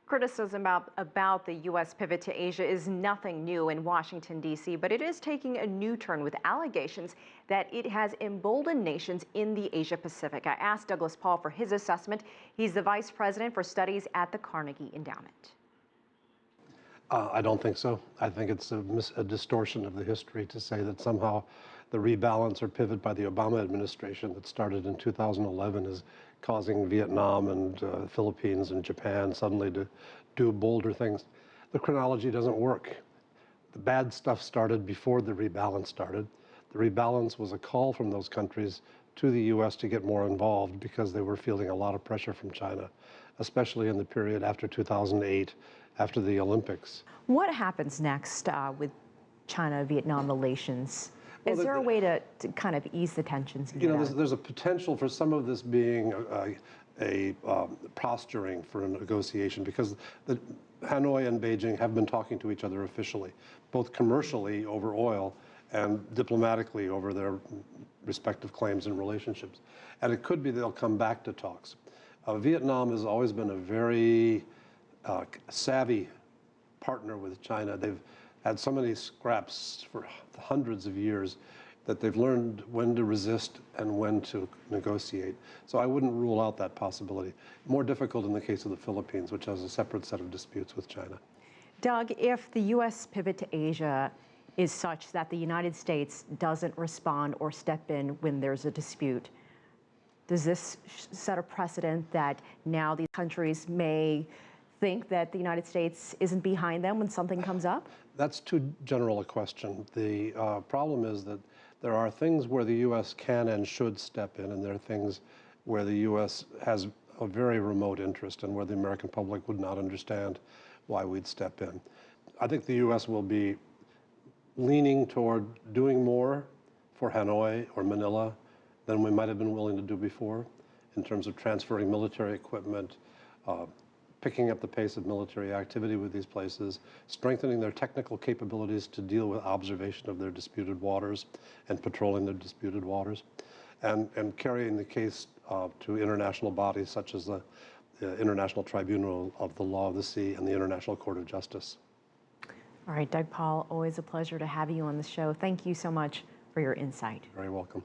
Criticism about the U.S. pivot to Asia is nothing new in Washington, D.C., but it is taking a new turn with allegations that it has emboldened nations in the Asia-Pacific. I asked Douglas Paal for his assessment. He's the Vice President for Studies at the Carnegie Endowment. I don't think so. I think it's a distortion of the history to say that somehow the rebalance or pivot by the Obama administration that started in 2011 is causing Vietnam and Philippines and Japan suddenly to do bolder things. The chronology doesn't work. The bad stuff started before the rebalance started. The rebalance was a call from those countries to the U.S. to get more involved because they were feeling a lot of pressure from China, especially in the period after 2008, after the Olympics. What happens next with China-Vietnam relations? Is there a way to kind of ease the tensions? You know, there's a potential for some of this being a posturing for a negotiation, because Hanoi and Beijing have been talking to each other officially, both commercially over oil and diplomatically over their respective claims and relationships. And it could be they'll come back to talks. Vietnam has always been a very savvy partner with China. They've had so many scraps for hundreds of years that they've learned when to resist and when to negotiate. So I wouldn't rule out that possibility. More difficult in the case of the Philippines, which has a separate set of disputes with China. Doug, if the U.S. pivot to Asia is such that the United States doesn't respond or step in when there's a dispute, does this set a precedent that now these countries may think that the United States isn't behind them when something comes up? That's too general a question. The problem is that there are things where the U.S. can and should step in, and there are things where the U.S. has a very remote interest and where the American public would not understand why we'd step in. I think the U.S. will be leaning toward doing more for Hanoi or Manila than we might have been willing to do before in terms of transferring military equipment, picking up the pace of military activity with these places, strengthening their technical capabilities to deal with observation of their disputed waters and patrolling their disputed waters, and carrying the case to international bodies such as the International Tribunal of the Law of the Sea and the International Court of Justice. All right, Doug Paal, always a pleasure to have you on the show. Thank you so much for your insight. Very welcome.